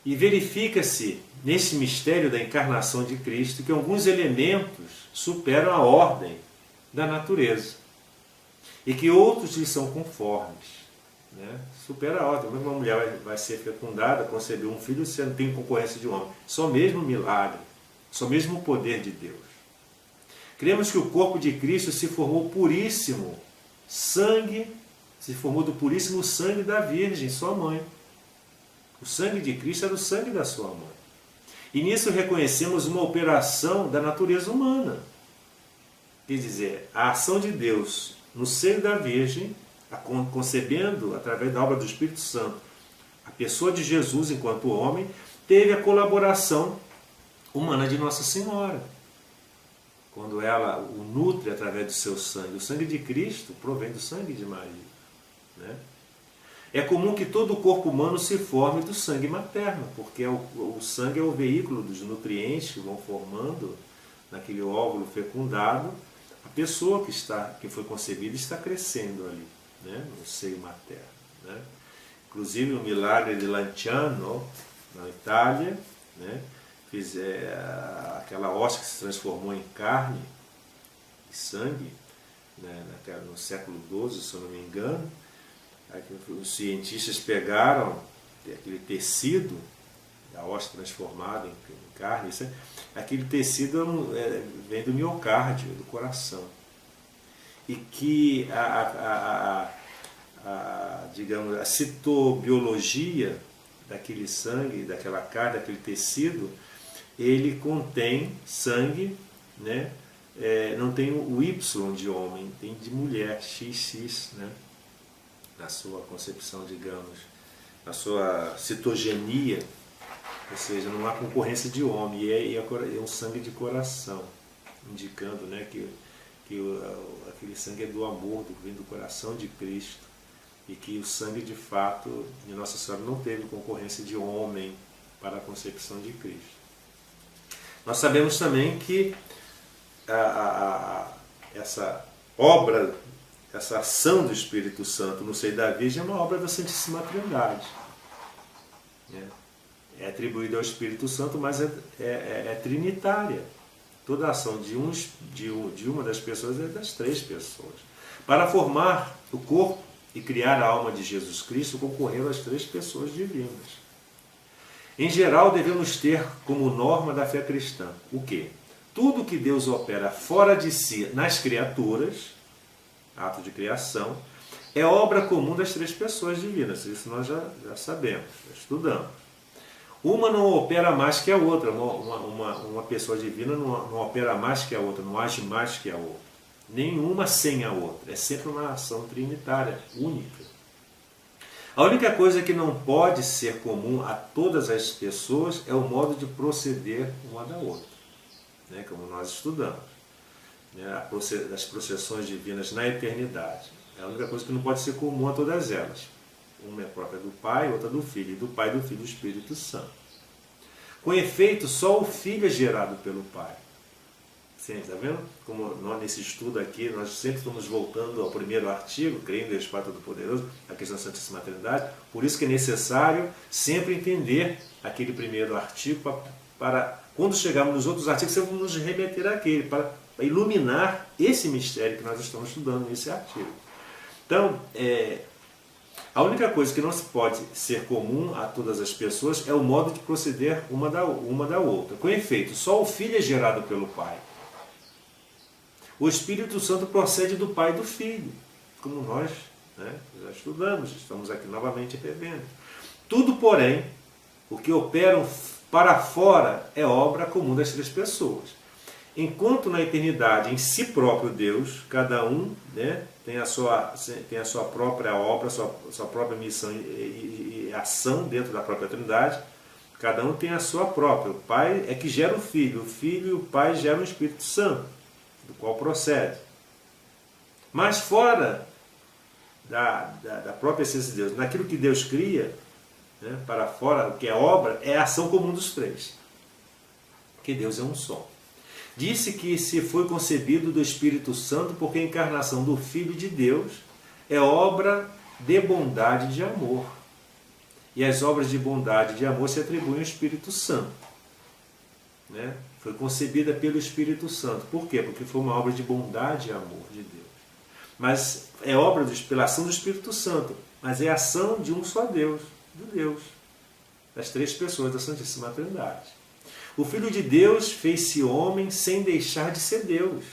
E verifica-se nesse mistério da encarnação de Cristo que alguns elementos superam a ordem da natureza e que outros lhe são conformes. Né? Supera a ordem. Como uma mulher vai ser fecundada, conceber um filho, você não tem concorrência de um homem. Só mesmo milagre, só mesmo o poder de Deus. Cremos que o corpo de Cristo se formou puríssimo, se formou do puríssimo sangue da Virgem, sua mãe. O sangue de Cristo era o sangue da sua mãe. E nisso reconhecemos uma operação da natureza humana. Quer dizer, a ação de Deus no seio da Virgem, concebendo através da obra do Espírito Santo, a pessoa de Jesus enquanto homem, teve a colaboração humana de Nossa Senhora. Quando ela o nutre através do seu sangue. O sangue de Cristo provém do sangue de Maria. Né? É comum que todo o corpo humano se forme do sangue materno, porque o sangue é o veículo dos nutrientes que vão formando naquele óvulo fecundado. A pessoa que foi concebida está crescendo ali, né? No seio materno. Né? Inclusive o milagre de Lanciano, na Itália, né? Aquela hóstia que se transformou em carne e sangue, né? No século XII, se eu não me engano. Os cientistas pegaram aquele tecido, a hóstia transformada em carne, aquele tecido vem do miocárdio, do coração. E que digamos, a citobiologia daquele sangue, daquela carne, daquele tecido, ele contém sangue, né? Não tem o Y de homem, tem de mulher, XX, né? Na sua concepção, digamos, na sua citogenia, ou seja, não há concorrência de homem, e é um sangue de coração, indicando, né, que aquele sangue é do amor, vem do coração de Cristo, e que o sangue de fato de Nossa Senhora não teve concorrência de homem para a concepção de Cristo. Nós sabemos também que essa obra, essa ação do Espírito Santo no seio da Virgem é uma obra da Santíssima Trindade. É atribuída ao Espírito Santo, mas é trinitária. Toda a ação de uma das pessoas é das três pessoas. Para formar o corpo e criar a alma de Jesus Cristo, concorreram as três pessoas divinas. Em geral, devemos ter como norma da fé cristã o quê? Tudo que Deus opera fora de si nas criaturas, ato de criação, é obra comum das três pessoas divinas. Isso nós já sabemos, já estudamos. Uma não opera mais que a outra. Uma pessoa divina não opera mais que a outra, não age mais que a outra. Nenhuma sem a outra. É sempre uma ação trinitária, única. A única coisa que não pode ser comum a todas as pessoas é o modo de proceder uma da outra, né? Como nós estudamos, né? As processões divinas na eternidade. É a única coisa que não pode ser comum a todas elas. Uma é própria do Pai, outra do Filho, e do Pai, do Filho e do Espírito Santo. Com efeito, só o Filho é gerado pelo Pai. Sim, está vendo? Como nós, nesse estudo aqui, nós sempre estamos voltando ao primeiro artigo, creio em Deus Pai Todo-Poderoso, a questão da Santíssima Trindade. Por isso que é necessário sempre entender aquele primeiro artigo, para quando chegarmos nos outros artigos, sempre nos remeter àquele, para iluminar esse mistério que nós estamos estudando nesse artigo. Então, a única coisa que não se pode ser comum a todas as pessoas é o modo de proceder uma da outra. Com efeito, só o Filho é gerado pelo Pai. O Espírito Santo procede do Pai e do Filho, como nós, né, já estudamos, estamos aqui novamente revendo. Tudo, porém, o que operam para fora é obra comum das três pessoas. Enquanto na eternidade, em si próprio Deus, cada um, né, tem a sua própria obra, sua própria missão e ação dentro da própria Trindade, cada um tem a sua própria. O Pai é que gera o Filho e o Pai geram o Espírito Santo, do qual procede. Mas fora da própria essência de Deus, naquilo que Deus cria, né, para fora, o que é obra, é a ação comum dos três. Porque Deus é um só. Disse que se foi concebido do Espírito Santo porque a encarnação do Filho de Deus é obra de bondade e de amor. E as obras de bondade e de amor se atribuem ao Espírito Santo. Né? Foi concebida pelo Espírito Santo. Por quê? Porque foi uma obra de bondade e amor de Deus. Mas é obra pela ação do Espírito Santo. Mas é a ação de um só Deus, do Deus, das três pessoas da Santíssima Trindade. O Filho de Deus fez-se homem sem deixar de ser Deus.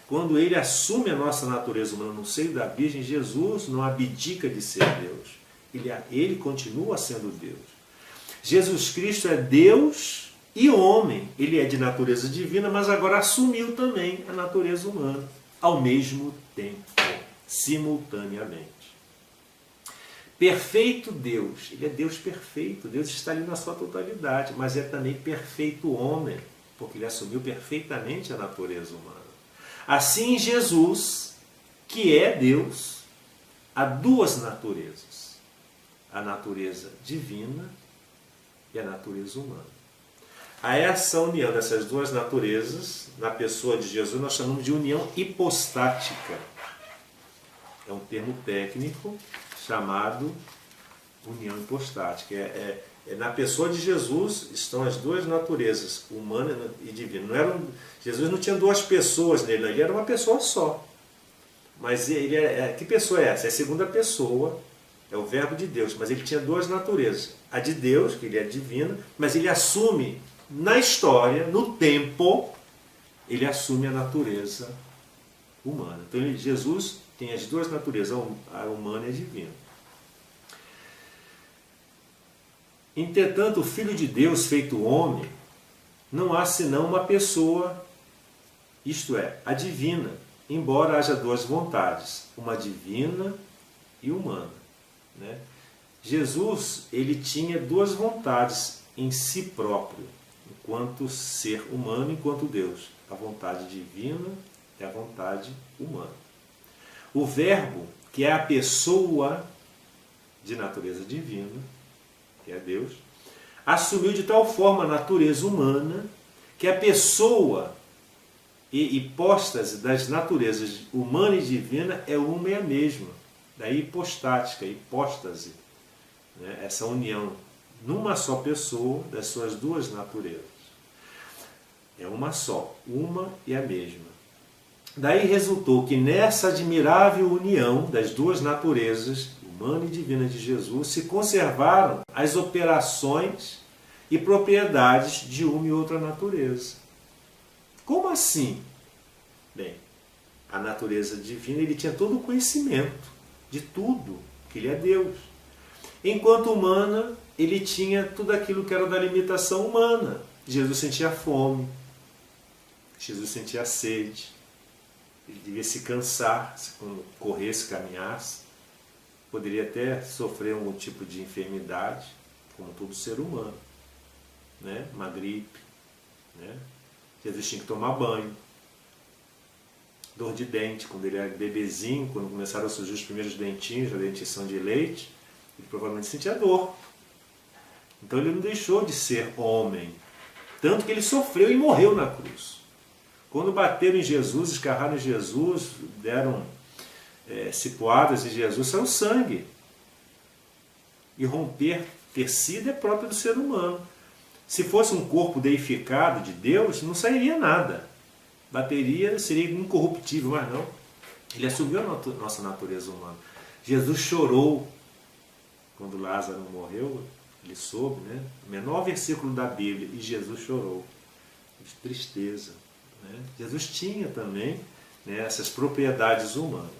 quando ele assume a nossa natureza humana no seio da Virgem, Jesus não abdica de ser Deus. Ele continua sendo Deus. Jesus Cristo é Deus e homem. Ele é de natureza divina, mas agora assumiu também a natureza humana, ao mesmo tempo, simultaneamente. Perfeito Deus, ele é Deus perfeito, Deus está ali na sua totalidade, mas é também perfeito homem, porque ele assumiu perfeitamente a natureza humana. Assim, Jesus, que é Deus, há duas naturezas, a natureza divina e a natureza humana. A essa união dessas duas naturezas, na pessoa de Jesus, nós chamamos de união hipostática. É um termo técnico chamado união hipostática. Na pessoa de Jesus estão as duas naturezas, humana e divina. Jesus não tinha duas pessoas nele, ele era uma pessoa só. Mas que pessoa é essa? É a segunda pessoa, é o Verbo de Deus, mas ele tinha duas naturezas. A de Deus, que ele é divino, mas ele assume na história, no tempo, ele assume a natureza humana. Então Jesus tem as duas naturezas, a humana e a divina. Entretanto, o Filho de Deus feito homem, não há senão uma pessoa, isto é, a divina, embora haja duas vontades, uma divina e humana. Né? Jesus, ele tinha duas vontades em si próprio, enquanto ser humano, enquanto Deus. A vontade divina e a vontade humana. O Verbo, que é a pessoa de natureza divina, que é Deus, assumiu de tal forma a natureza humana que a pessoa e hipóstase das naturezas humana e divina é uma e a mesma. Daí hipostática, hipóstase, né? Essa união numa só pessoa das suas duas naturezas. É uma só, uma e a mesma. Daí resultou que nessa admirável união das duas naturezas, humana e divina de Jesus, se conservaram as operações e propriedades de uma e outra natureza. Como assim? Bem, a natureza divina, ele tinha todo o conhecimento de tudo, que ele é Deus. Enquanto humana, ele tinha tudo aquilo que era da limitação humana. Jesus sentia fome, Jesus sentia sede, ele devia se cansar, se corresse, caminhasse, poderia até sofrer algum tipo de enfermidade, como todo ser humano, né? Uma gripe, né? Jesus tinha que tomar banho, dor de dente, quando ele era bebezinho, quando começaram a surgir os primeiros dentinhos da dentição de leite, ele provavelmente sentia dor. Então ele não deixou de ser homem, tanto que ele sofreu e morreu na cruz. Quando bateram em Jesus, escarraram em Jesus, deram cipuadas em Jesus, saiu sangue. E romper tecido é próprio do ser humano. Se fosse um corpo deificado de Deus, não sairia nada. Bateria seria incorruptível, mas não. Ele assumiu a nossa natureza humana. Jesus chorou quando Lázaro morreu, ele soube, né? O menor versículo da Bíblia, e Jesus chorou. De tristeza. Né? Jesus tinha também, né, essas propriedades humanas.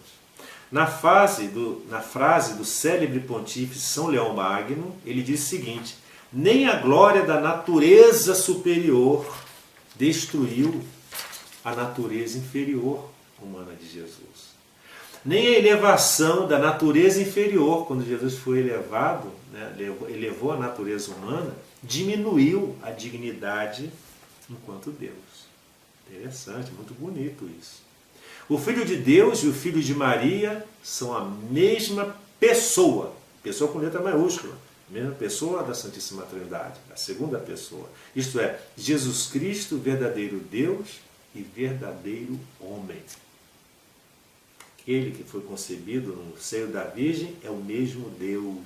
Na frase do célebre pontífice São Leão Magno, ele diz o seguinte: nem a glória da natureza superior destruiu a natureza inferior humana de Jesus. Nem a elevação da natureza inferior, quando Jesus foi elevado, né, elevou a natureza humana, diminuiu a dignidade enquanto Deus. Interessante, muito bonito isso. O Filho de Deus e o Filho de Maria são a mesma pessoa, pessoa com letra maiúscula, a mesma pessoa da Santíssima Trindade, a segunda pessoa. Isto é, Jesus Cristo, verdadeiro Deus e verdadeiro homem. Aquele que foi concebido no seio da Virgem é o mesmo Deus,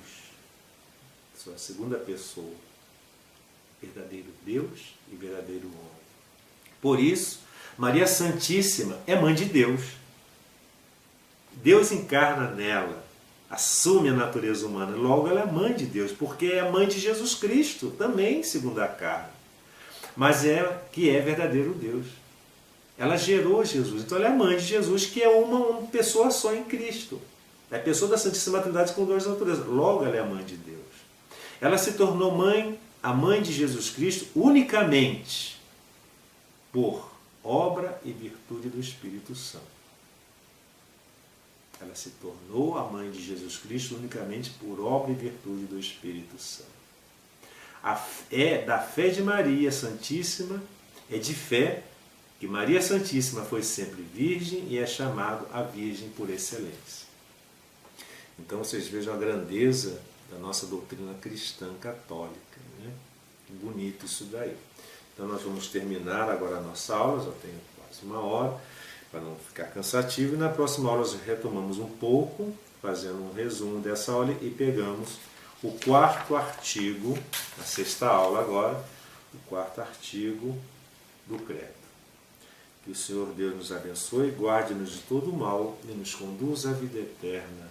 sua segunda pessoa, verdadeiro Deus e verdadeiro homem. Por isso, Maria Santíssima é mãe de Deus. Deus encarna nela, assume a natureza humana, logo ela é mãe de Deus, porque é mãe de Jesus Cristo, também segundo a carne, mas que é verdadeiro Deus. Ela gerou Jesus. Então ela é a mãe de Jesus, que é uma pessoa só em Cristo. É a pessoa da Santíssima Trindade com duas naturezas. Logo ela é a mãe de Deus. Ela se tornou mãe, a mãe de Jesus Cristo, unicamente por obra e virtude do Espírito Santo. Ela se tornou a mãe de Jesus Cristo unicamente por obra e virtude do Espírito Santo. É da fé de Maria Santíssima, é de fé que Maria Santíssima foi sempre virgem e é chamado a Virgem por excelência. Então vocês vejam a grandeza da nossa doutrina cristã católica, né? Que bonito isso daí. Então nós vamos terminar agora a nossa aula, já tem quase uma hora, para não ficar cansativo, e na próxima aula nós retomamos um pouco, fazendo um resumo dessa aula e pegamos o quarto artigo, a sexta aula agora, o quarto artigo do credo. Que o Senhor Deus nos abençoe, guarde-nos de todo o mal e nos conduza à vida eterna.